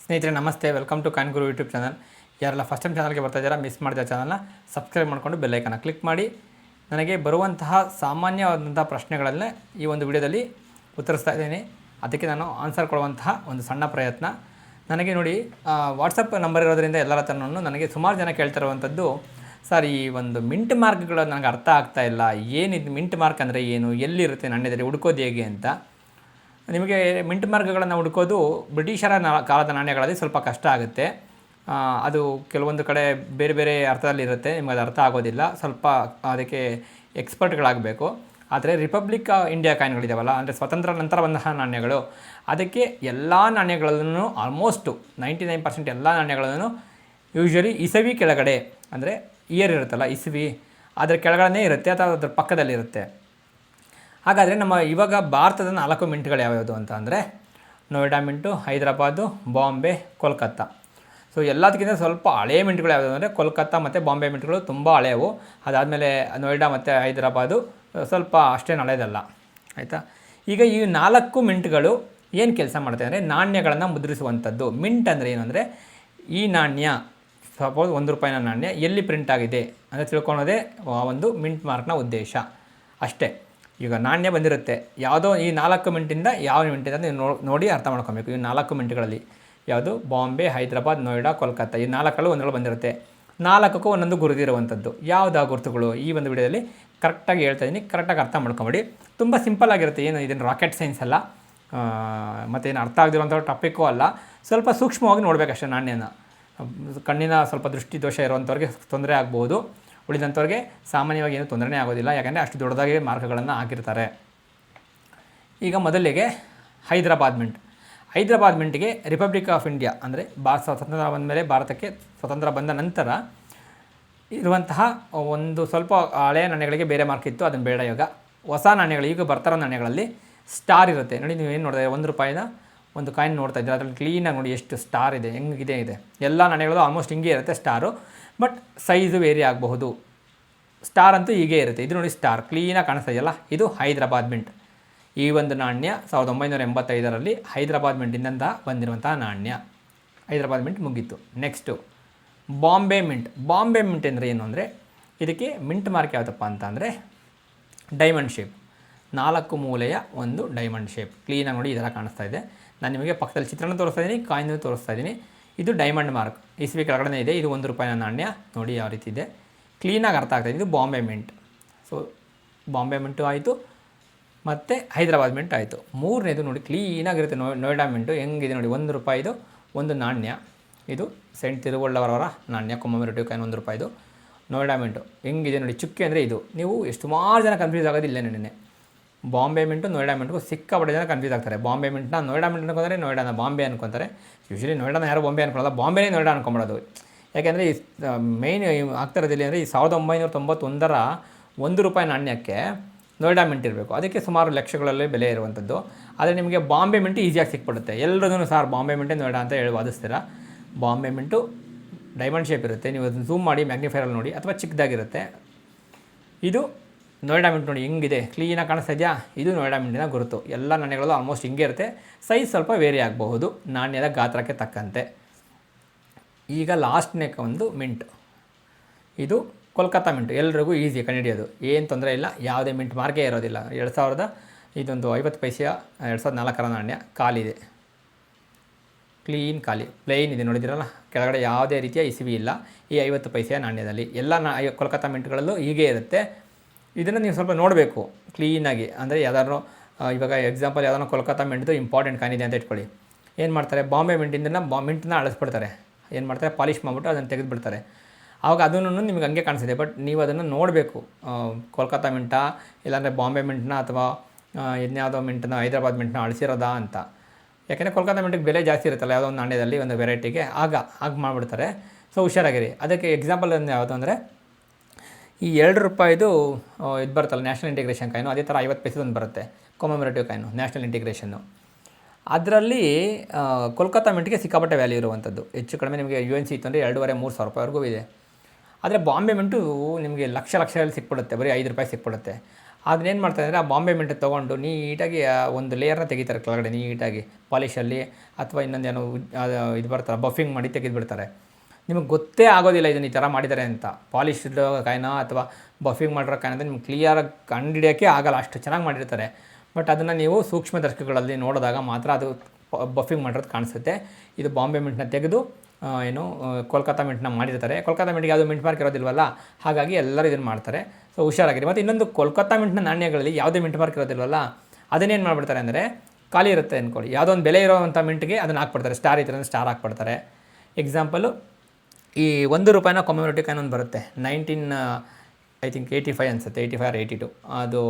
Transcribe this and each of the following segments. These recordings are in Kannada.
ಸ್ನೇಹಿತರೆ ನಮಸ್ತೆ, welcome to coin Guru YouTube channel. ಯಾರೆಲ್ಲ ಫಸ್ಟ್ ಟೈಮ್ ಚಾನಲ್ಗೆ ಬರ್ತಾ ಇದ್ದೀರಾ, ಮಿಸ್ ಮಾಡಿದ ಚಾನಲ್ನ ಸಬ್ಸ್ಕ್ರೈಬ್ ಮಾಡಿಕೊಂಡು ಬೆಲ್ಲೈಕನ್ನ ಕ್ಲಿಕ್ ಮಾಡಿ. ನನಗೆ ಬರುವಂತಹ ಸಾಮಾನ್ಯವಾದಂಥ ಪ್ರಶ್ನೆಗಳನ್ನೇ ಈ ಒಂದು ವಿಡಿಯೋದಲ್ಲಿ ಉತ್ತರಿಸ್ತಾ ಇದ್ದೀನಿ. ಅದಕ್ಕೆ ನಾನು ಆನ್ಸರ್ ಕೊಡುವಂತಹ ಒಂದು ಸಣ್ಣ ಪ್ರಯತ್ನ. ನನಗೆ ನೋಡಿ, ವಾಟ್ಸಪ್ ನಂಬರ್ ಇರೋದರಿಂದ ಎಲ್ಲರ ಹತ್ರನೂ ನನಗೆ ಸುಮಾರು ಜನ ಕೇಳ್ತಿರುವಂಥದ್ದು, ಸರ್ ಈ ಒಂದು ಮಿಂಟ್ ಮಾರ್ಕ್ಗಳು ನನಗೆ ಅರ್ಥ ಆಗ್ತಾ ಇಲ್ಲ, ಏನಿದು ಮಿಂಟ್ ಮಾರ್ಕ್ ಅಂದರೆ ಏನು, ಎಲ್ಲಿರುತ್ತೆ ನಾಣ್ಯದಲ್ಲಿ, ಹುಡ್ಕೋದು ಹೇಗೆ ಅಂತ. ನಿಮಗೆ ಮಿಂಟ್ ಮಾರ್ಕ್ಗಳನ್ನು ಹುಡುಕೋದು ಬ್ರಿಟಿಷರ ಕಾಲದ ನಾಣ್ಯಗಳಲ್ಲಿ ಸ್ವಲ್ಪ ಕಷ್ಟ ಆಗುತ್ತೆ. ಅದು ಕೆಲವೊಂದು ಕಡೆ ಬೇರೆ ಬೇರೆ ಅರ್ಥದಲ್ಲಿರುತ್ತೆ, ನಿಮಗೆ ಅದು ಅರ್ಥ ಆಗೋದಿಲ್ಲ, ಸ್ವಲ್ಪ ಅದಕ್ಕೆ ಎಕ್ಸ್ಪರ್ಟ್ಗಳಾಗಬೇಕು. ಆದರೆ ರಿಪಬ್ಲಿಕ್ ಇಂಡಿಯಾ ಕಾಯಿನ್ಗಳಿದ್ದಾವಲ್ಲ, ಅಂದರೆ ಸ್ವತಂತ್ರ ನಂತರ ಬಂತಹ ನಾಣ್ಯಗಳು, ಅದಕ್ಕೆ ಎಲ್ಲ ನಾಣ್ಯಗಳನ್ನು ಆಲ್ಮೋಸ್ಟು 99% ಎಲ್ಲ ನಾಣ್ಯಗಳನ್ನು ಯೂಶ್ವಲಿ ಇಸವಿ ಕೆಳಗಡೆ, ಅಂದರೆ ಇಯರ್ ಇರುತ್ತಲ್ಲ ಇಸವಿ, ಅದರ ಕೆಳಗಡೆ ಇರುತ್ತೆ ಅಥವಾ ಅದ್ರ ಪಕ್ಕದಲ್ಲಿರುತ್ತೆ. ಹಾಗಾದರೆ ನಮ್ಮ ಇವಾಗ ಭಾರತದ 4 ಮಿಂಟ್ಗಳು ಯಾವ್ಯಾವುದು ಅಂತ ಅಂದರೆ, ನೋಯ್ಡಾ ಮಿಂಟು, ಹೈದರಾಬಾದು, ಬಾಂಬೆ, ಕೋಲ್ಕತ್ತಾ. ಸೊ ಎಲ್ಲದಕ್ಕಿಂತ ಸ್ವಲ್ಪ ಹಳೆಯ ಮಿಂಟ್ಗಳು ಯಾವುದು ಅಂದರೆ ಕೋಲ್ಕತ್ತಾ ಮತ್ತು ಬಾಂಬೆ ಮಿಂಟ್ಗಳು ತುಂಬ ಹಳೆಯವು. ಅದಾದಮೇಲೆ ನೋಯ್ಡಾ ಮತ್ತು ಹೈದರಾಬಾದು ಸ್ವಲ್ಪ ಅಷ್ಟೇನು ಹಳೆಯದಲ್ಲ, ಆಯಿತಾ. ಈಗ ಈ 4 ಮಿಂಟ್ಗಳು ಏನು ಕೆಲಸ ಮಾಡುತ್ತೆ ಅಂದರೆ, ನಾಣ್ಯಗಳನ್ನು ಮುದ್ರಿಸುವಂಥದ್ದು. ಮಿಂಟ್ ಅಂದರೆ ಏನು ಅಂದರೆ, ಈ ನಾಣ್ಯ ಸಪೋಸ್ ₹1 ನಾಣ್ಯ ಎಲ್ಲಿ ಪ್ರಿಂಟ್ ಆಗಿದೆ ಅಂದರೆ ತಿಳ್ಕೊಳೋದೇ ಒಂದು ಮಿಂಟ್ ಮಾರ್ಕ್ನ ಉದ್ದೇಶ ಅಷ್ಟೇ. ಈಗ ನಾಣ್ಯ ಬಂದಿರುತ್ತೆ, ಯಾವುದೋ ಈ 4 ಮಿಂಟಿಂದ ಯಾವ ಮಿಂಟಿಂದ ನೀವು ನೋಡಿ ಅರ್ಥ ಮಾಡ್ಕೊಬೇಕು. ಈ 4 ಮಿಂಟ್ಗಳಲ್ಲಿ ಯಾವುದು ಬಾಂಬೆ, ಹೈದರಾಬಾದ್, ನೋಯ್ಡಾ, ಕೋಲ್ಕತ್ತಾ, ಈ 4 ಒಂದರಲ್ಲಿ ಬಂದಿರುತ್ತೆ. 4ಕ್ಕೂ ಒಂದೊಂದು ಗುರುತಿರುವಂಥದ್ದು. ಯಾವುದು ಆ ಗುರುತುಗಳು ಈ ಒಂದು ವಿಡಿಯೋದಲ್ಲಿ ಕರೆಕ್ಟಾಗಿ ಹೇಳ್ತಾ ಇದ್ದೀನಿ, ಕರೆಕ್ಟಾಗಿ ಅರ್ಥ ಮಾಡ್ಕೊಂಬಿಡಿ. ತುಂಬ ಸಿಂಪಲ್ ಆಗಿರುತ್ತೆ, ಏನು ಇದನ್ನು ರಾಕೆಟ್ ಸೈನ್ಸ್ ಅಲ್ಲ, ಮತ್ತೇನು ಅರ್ಥ ಆಗದಿರುವಂಥ ಟಾಪಿಕ್ಕೂ ಅಲ್ಲ. ಸ್ವಲ್ಪ ಸೂಕ್ಷ್ಮವಾಗಿ ನೋಡಬೇಕಷ್ಟೇ. ನಾಣ್ಯನ ಕಣ್ಣಿನ ಸ್ವಲ್ಪ ದೃಷ್ಟಿ ದೋಷ ಇರುವಂಥವ್ರಿಗೆ ತೊಂದರೆ ಆಗ್ಬೋದು, ಉಳಿದಂಥವ್ರಿಗೆ ಸಾಮಾನ್ಯವಾಗಿ ಏನೂ ತೊಂದರೆನೇ ಆಗೋದಿಲ್ಲ, ಯಾಕೆಂದರೆ ಅಷ್ಟು ದೊಡ್ಡದಾಗಿ ಮಾರ್ಕ್ಗಳನ್ನು ಹಾಕಿರ್ತಾರೆ. ಈಗ ಮೊದಲಿಗೆ ಹೈದರಾಬಾದ್ ಮಿಂಟ್. ಹೈದರಾಬಾದ್ ಮಿಂಟಿಗೆ ರಿಪಬ್ಲಿಕ್ ಆಫ್ ಇಂಡಿಯಾ ಅಂದರೆ ಸ್ವತಂತ್ರ ಬಂದ ಮೇಲೆ, ಭಾರತಕ್ಕೆ ಸ್ವತಂತ್ರ ಬಂದ ನಂತರ ಇರುವಂತಹ ಒಂದು ಸ್ವಲ್ಪ ಹಳೆಯ ನಾಣ್ಯಗಳಿಗೆ ಬೇರೆ ಮಾರ್ಕ್ ಇತ್ತು, ಅದನ್ನು ಬೇಡ. ಇವಾಗ ಹೊಸ ನಾಣ್ಯಗಳು, ಈಗ ಬರ್ತಾರೋ ನಾಣ್ಯಗಳಲ್ಲಿ ಸ್ಟಾರ್ ಇರುತ್ತೆ ನೋಡಿ. ನೀವೇನು ನೋಡಿದ್ರೆ ₹1 ಒಂದು ಕಾಯಿನ್ ನೋಡ್ತಾ ಇದ್ದೀರ, ಅದರಲ್ಲಿ ಕ್ಲೀನಾಗಿ ನೋಡಿ ಎಷ್ಟು ಸ್ಟಾರ್ ಇದೆ, ಹೆಂಗಿದೆ ಇದೆ. ಎಲ್ಲ ನಾಣ್ಯಗಳು ಆಲ್ಮೋಸ್ಟ್ ಹಿಂಗೆ ಇರುತ್ತೆ ಸ್ಟಾರು, ಬಟ್ ಸೈಜು ವೇರಿ ಆಗಬಹುದು. ಸ್ಟಾರ್ ಅಂತೂ ಹೀಗೆ ಇರುತ್ತೆ. ಇದು ನೋಡಿ ಸ್ಟಾರ್ ಕ್ಲೀನಾಗಿ ಕಾಣಿಸ್ತಾ ಇದೆಯಲ್ಲ, ಇದು ಹೈದರಾಬಾದ್ ಮಿಂಟ್. ಈ ಒಂದು ನಾಣ್ಯ 1985ರಲ್ಲಿ ಹೈದರಾಬಾದ್ ಮಿಂಟಿಂದ ಬಂದಿರುವಂತಹ ನಾಣ್ಯ. ಹೈದರಾಬಾದ್ ಮಿಂಟ್ ಮುಗೀತು. Next Bombay mint. Bombay mint ಅಂದರೆ ಏನು ಅಂದರೆ, ಇದಕ್ಕೆ ಮಿಂಟ್ ಮಾರ್ಕ್ ಯಾವುದಪ್ಪ ಅಂತ ಅಂದರೆ ಡೈಮಂಡ್ ಶೇಪ್, 4 ಮೂಲೆಯ ಒಂದು ಡೈಮಂಡ್ ಶೇಪ್. ಕ್ಲೀನಾಗಿ ನೋಡಿ ಈ ಥರ ಕಾಣಿಸ್ತಾ ಇದೆ. ನಾನು ನಿಮಗೆ ಪಕ್ಕದಲ್ಲಿ ಚಿತ್ರಣ ತೋರಿಸ್ತಾ ಇದ್ದೀನಿ, ಕಾಯಿನ್ ತೋರಿಸ್ತಾ ಇದ್ದೀನಿ. ಇದು ಡೈಮಂಡ್ ಮಾರ್ಕ್, ಇಸ್ವಿ ಕೆಳಗಡೆ ಇದೆ. ಇದು ₹1 ನಾಣ್ಯ ನೋಡಿ ಯಾವ ರೀತಿ ಇದೆ, ಕ್ಲೀನಾಗಿ ಅರ್ಥ ಆಗ್ತಾಯಿದೆ. ಇದು Bombay mint. So Bombay mint ಆಯಿತು, ಮತ್ತು ಹೈದರಾಬಾದ್ ಮಿಂಟ್ ಆಯಿತು. ಮೂರನೇದು ನೋಡಿ ಕ್ಲೀನಾಗಿರುತ್ತೆ, ನೋಯ್ಡಾ ಮಿಂಟು ಹೆಂಗಿದೆ ನೋಡಿ. ₹1 ಒಂದು ನಾಣ್ಯ. ಇದು ಸೆಂಟ್ ತಿರುವಳ್ಳವರವರ ನಾಣ್ಯ, ಕೊಮೊಮೇರೇಟಿವ್ ಕಾಯಿನ್ ₹1. ನೋಯ್ಡಾ ಮಿಂಟು ಹೆಂಗಿದೆ ನೋಡಿ, ಚುಕ್ಕೆ ಅಂದರೆ ಇದು. ನೀವು ಸುಮಾರು ಜನ ಕನ್ಫ್ಯೂಸ್ ಆಗೋದಿಲ್ಲ ನೆನ್ನೆ. ಬಾಂಬೆ ಮಿಂಟು ನೋಯ್ಡಾ ಮಿಂಟ್ಗೂ ಸಿಕ್ಕಾಪಟ್ಟೆ ಜನ ಕನ್ಫ್ಯೂಸ್ ಆಗ್ತಾರೆ. ಬಾಂಬೆ ಮಿಂಟ್ನ ನೋಯ್ಡಾ ಮಿಂಟ್ ಅನ್ಕೊಂತಾರೆ, ನೋಯ್ಡಾನ ಬಾಂಬೆ ಅನ್ಕೊತಾರೆ. ಯೂಶ್ವಲಿ ನೋಯ್ಡಾನ ಯಾರು ಬಾಂಬೆ ಅನ್ಕೊಳ್ಳೋಲ್ಲ, ಬಾಂಬೆನೇ ನೋಯ್ಡಾ ಅನ್ಕೊಂಬಿಡೋದು. ಯಾಕೆಂದರೆ ಈ ಮೇಯ್ನ್ ಆಗ್ತಿರೋದಿಲ್ಲ ಅಂದರೆ, ಈ 1991ರ ₹1 ನಾಣ್ಯಕ್ಕೆ ನೋಯ್ಡಾ ಮಿಂಟ್ ಇರಬೇಕು. ಅದಕ್ಕೆ ಸುಮಾರು ಲಕ್ಷಗಳಲ್ಲಿ ಬೆಲೆ ಇರುವಂಥದ್ದು. ಆದರೆ ನಿಮಗೆ ಬಾಂಬೆ ಮಿಂಟು ಈಸಿಯಾಗಿ ಸಿಕ್ಬಿಡುತ್ತೆ. ಎಲ್ಲರೂ ಸಾರ್ ಬಾಂಬೆ ಮಿಂಟೇ ನೋಯ್ಡಾ ಅಂತ ಹೇಳಿ ವಾದಿಸ್ತೀರಾ. ಬಾಂಬೆ ಮಿಂಟು ಡೈಮಂಡ್ ಶೇಪ್ ಇರುತ್ತೆ, ನೀವು ಅದನ್ನು ಝೂಮ್ ಮಾಡಿ ಮ್ಯಾಗ್ನಿಫೈರಲ್ಲಿ ನೋಡಿ, ಅಥವಾ ಚಿಕ್ಕದಾಗಿರುತ್ತೆ. ಇದು ನೋಯ್ಡಾ ಮಿಂಟ್ ನೋಡಿ ಹೆಂಗಿದೆ, ಕ್ಲೀನಾಗಿ ಕಾಣಿಸ್ತಾ ಇದೆಯಾ. ಇದು ನೋಯ್ಡಾ ಮಿಂಟಿನ ಗುರುತು. ಎಲ್ಲ ನಾಣ್ಯಗಳು ಆಲ್ಮೋಸ್ಟ್ ಹಿಂಗೆ ಇರುತ್ತೆ, ಸೈಜ್ ಸ್ವಲ್ಪ ವೇರಿ ಆಗಬಹುದು ನಾಣ್ಯದ ಗಾತ್ರಕ್ಕೆ ತಕ್ಕಂತೆ. ಈಗ ಲಾಸ್ಟ್ನೇ ಒಂದು ಮಿಂಟ್, ಇದು ಕೋಲ್ಕತ್ತಾ ಮಿಂಟು. ಎಲ್ರಿಗೂ ಈಸಿ ಕಂಡುಹಿಡಿಯೋದು, ಏನು ತೊಂದರೆ ಇಲ್ಲ, ಯಾವುದೇ ಮಿಂಟ್ ಮಾರ್ಕೇ ಇರೋದಿಲ್ಲ. 2000 ಇದೊಂದು 50 ಪೈಸೆಯ 2004ರ ನಾಣ್ಯ, ಖಾಲಿದೆ, ಕ್ಲೀನ್ ಖಾಲಿ ಪ್ಲೇನ್ ಇದೆ ನೋಡಿದಿರಲ್ಲ. ಕೆಳಗಡೆ ಯಾವುದೇ ರೀತಿಯ ಇಸವಿ ಇಲ್ಲ ಈ 50 ಪೈಸೆಯ ನಾಣ್ಯದಲ್ಲಿ. ಎಲ್ಲ ಕೋಲ್ಕತ್ತಾ ಮಿಂಟ್ಗಳಲ್ಲೂ ಹೀಗೆ ಇರುತ್ತೆ. ಇದನ್ನು ನೀವು ಸ್ವಲ್ಪ ನೋಡಬೇಕು ಕ್ಲೀನಾಗಿ. ಅಂದರೆ ಯಾವ್ದಾದ್ರು ಇವಾಗ ಎಕ್ಸಾಂಪಲ್ ಯಾವ್ದಾದ್ರು ಕೋಲ್ಕತ್ತಾ ಮಿಂಟ್ದು ಇಂಪಾರ್ಟೆಂಟ್ ಕಾಯಿನ್ ಇದೆ ಅಂತ ಇಟ್ಕೊಳ್ಳಿ. ಏನು ಮಾಡ್ತಾರೆ, ಬಾಂಬೆ ಮಿಂಟಿಂದ ಮಿಂಟನ್ನ ಅಳಿಸ್ಬಿಡ್ತಾರೆ. ಏನು ಮಾಡ್ತಾರೆ, ಪಾಲಿಷ್ ಮಾಡಿಬಿಟ್ಟು ಅದನ್ನು ತೆಗೆದುಬಿಡ್ತಾರೆ. ಆವಾಗ ಅದನ್ನು ನಿಮ್ಗೆ ಹಂಗೆ ಕಾಣಿಸಿದೆ, ಬಟ್ ನೀವು ಅದನ್ನು ನೋಡಬೇಕು. ಕೋಲ್ಕತ್ತಾ ಮಿಂಟಾ, ಇಲ್ಲಾಂದರೆ ಬಾಂಬೆ ಮಿಂಟ್ನ, ಅಥವಾ ಇನ್ಯಾವುದೋ ಮಿಂಟನ್ನ, ಹೈದರಾಬಾದ್ ಮಿಂಟ್ನ ಅಳಿಸಿರೋದಾ ಅಂತ. ಯಾಕೆಂದರೆ ಕೋಲ್ಕತ್ತಾ ಮಿಂಟಿಗೆ ಬೆಲೆ ಜಾಸ್ತಿ ಇರುತ್ತಲ್ಲ ಯಾವುದೋ ಒಂದು ನಾಣ್ಯದಲ್ಲಿ, ಒಂದು ವೆರೈಟಿಗೆ, ಆಗ ಮಾಡಿಬಿಡ್ತಾರೆ. ಸೊ ಹುಷಾರಾಗಿರಿ. ಅದಕ್ಕೆ ಎಕ್ಸಾಂಪಲ್ ಯಾವುದು ಅಂದರೆ, ಈ ₹2 ಇದು ಬರುತ್ತಲ್ಲ ನ್ಯಾಷನಲ್ ಇಂಟಿಗ್ರೇಷನ್ ಕಾಯಿನು, ಅದೇ ಥರ 50 ಪೈಸೆದು ಒಂದು ಬರುತ್ತೆ ಕೊಮೊಮೇರೇಟಿವ್ ಕಾಯಿನು, ನ್ಯಾಷನಲ್ ಇಂಟಿಗ್ರೇಷನ್ನು. ಅದರಲ್ಲಿ ಕೋಲ್ಕತ್ತಾ ಮಿಂಟಿಗೆ ಸಿಕ್ಕಾಪಟ್ಟೆ ವ್ಯಾಲ್ಯೂ ಇರುವಂಥದ್ದು. ಹೆಚ್ಚು ಕಡಿಮೆ ನಿಮಗೆ UNC ಇತ್ತು ಅಂದರೆ ₹2,500-3,000 ರೂಪಾಯಿವರೆಗೂ ಇದೆ. ಆದರೆ ಬಾಂಬೆ ಮಿಂಟು ನಿಮಗೆ ಲಕ್ಷದಲ್ಲಿ ಸಿಕ್ಬಿಡುತ್ತೆ, ಬರೀ ₹5 ಸಿಕ್ಬಿಡುತ್ತೆ. ಅದನ್ನೇನು ಮಾಡ್ತಾರೆ ಅಂದರೆ ಆ ಬಾಂಬೆ ಮಿಂಟ್ ತೊಗೊಂಡು ನೀಟಾಗಿ ಒಂದು ಲೇಯರ್ನ ತೆಗಿತಾರೆ ಕೆಳಗಡೆ ನೀಟಾಗಿ ಪಾಲಿಷಲ್ಲಿ, ಅಥವಾ ಇನ್ನೊಂದೇನೋ ಇದು ಬರ್ತಾರೆ ಬಫಿಂಗ್ ಮಾಡಿ ತೆಗೆದುಬಿಡ್ತಾರೆ. ನಿಮಗೆ ಗೊತ್ತೇ ಆಗೋದಿಲ್ಲ ಇದನ್ನು ಈ ಥರ ಮಾಡಿದ್ದಾರೆ ಅಂತ. ಪಾಲಿಶ್ಡ್ ಕಾಯಿನ ಅಥವಾ ಬಫಿಂಗ್ ಮಾಡಿರೋ ಕಾಯಿನ ಅಂತ ನಿಮ್ಗೆ ಕ್ಲಿಯರಾಗಿ ಕಂಡುಹಿಡಿಯೋಕ್ಕೆ ಆಗಲ್ಲ, ಅಷ್ಟು ಚೆನ್ನಾಗಿ ಮಾಡಿರ್ತಾರೆ. ಬಟ್ ಅದನ್ನು ನೀವು ಸೂಕ್ಷ್ಮದರ್ಶಕಗಳಲ್ಲಿ ನೋಡಿದಾಗ ಮಾತ್ರ ಅದು ಬಫಿಂಗ್ ಮಾಡಿರೋದು ಕಾಣಿಸುತ್ತೆ. ಇದು ಬಾಂಬೆ ಮಿಂಟ್ನ ತೆಗೆದು ಕೋಲ್ಕತ್ತಾ ಮಿಂಟ್ನ ಮಾಡಿರ್ತಾರೆ. ಕೋಲ್ಕತ್ತಾ ಮಿಂಟ್ಗೆ ಯಾವುದೋ ಮಿಂಟ್ ಮಾರ್ಕ್ ಇರೋದಿಲ್ವಲ್ಲ, ಹಾಗಾಗಿ ಎಲ್ಲರೂ ಇದನ್ನು ಮಾಡ್ತಾರೆ. ಸೊ ಹುಷಾರಾಗಿರಿ. ಮತ್ತು ಇನ್ನೊಂದು ಕೋಲ್ಕತ್ತಾ ಮಿಂಟ್ನ ನಾಣ್ಯಗಳಲ್ಲಿ ಯಾವುದೇ ಮಿಂಟ್ ಮಾರ್ಕ್ ಇರೋದಿಲ್ವಲ್ಲ, ಅದನ್ನೇನು ಮಾಡಿಬಿಡ್ತಾರೆ ಅಂದರೆ ಖಾಲಿ ಇರುತ್ತೆ ಅಂದ್ಕೊಳ್ಳಿ, ಯಾವುದೋ ಒಂದು ಬೆಲೆ ಇರೋವಂಥ ಮಿಂಟ್ಗೆ ಅದನ್ನು ಹಾಕ್ಬಿಡ್ತಾರೆ. ಸ್ಟಾರ್ ಇದ್ರೆ ಸ್ಟಾರ್ ಹಾಕ್ಬಿಡ್ತಾರೆ. ಎಕ್ಸಾಂಪಲು ಈ ₹1 ಕಮ್ಯುನಿಟಿ ಕಾಯಿನ್ ಒಂದು ಬರುತ್ತೆ, 1985 ಅನಿಸುತ್ತೆ, 85 or 82. ಅದು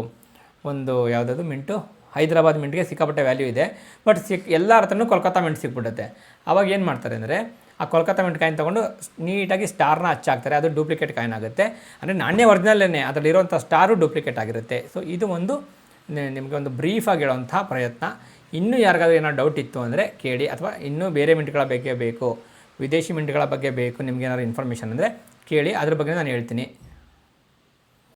ಒಂದು ಯಾವುದಾದ್ರು ಮಿಂಟು ಹೈದರಾಬಾದ್ ಮಿಂಟ್ಗೆ ಸಿಕ್ಕಾಪಟ್ಟೆ ವ್ಯಾಲ್ಯೂ ಇದೆ. ಬಟ್ ಎಲ್ಲ ಹತ್ರನೂ ಕೋಲ್ಕತ್ತಾ ಮಿಂಟ್ ಸಿಕ್ಬಿಡುತ್ತೆ. ಆವಾಗ ಏನು ಮಾಡ್ತಾರೆ ಅಂದರೆ ಆ ಕೋಲ್ಕತ್ತಾ ಮಿಂಟ್ ಕಾಯಿನ್ ತೊಗೊಂಡು ನೀಟಾಗಿ ಸ್ಟಾರ್ನ ಹಚ್ಚಾಕ್ತಾರೆ. ಅದು ಡೂಪ್ಲಿಕೇಟ್ ಕಾಯಿನ್ ಆಗುತ್ತೆ. ಅಂದರೆ ನಾಣ್ಯ ಒರಿಜಿನಲ್ಲೇ ಅದರಲ್ಲಿರುವಂಥ ಸ್ಟಾರು ಡೂಪ್ಲಿಕೇಟ್ ಆಗಿರುತ್ತೆ. ಸೊ ಇದು ಒಂದು ನಿಮಗೆ ಒಂದು ಬ್ರೀಫಾಗಿ ಹೇಳೋವಂಥ ಪ್ರಯತ್ನ. ಇನ್ನೂ ಯಾರಿಗಾದ್ರೂ ಏನೋ ಡೌಟ್ ಇತ್ತು ಅಂದರೆ ಕೇಳಿ, ಅಥವಾ ಇನ್ನೂ ಬೇರೆ ಮಿಂಟ್ಗಳ ಬಗ್ಗೆ ಬೇಕು, ವಿದೇಶಿ ಮಿಂಟ್ಗಳ ಬಗ್ಗೆ ಬೇಕು ನಿಮ್ಗೆ ಏನಾದ್ರು ಇನ್ಫಾರ್ಮೇಷನ್ ಅಂದರೆ ಕೇಳಿ, ಅದ್ರ ಬಗ್ಗೆ ನಾನು ಹೇಳ್ತೀನಿ.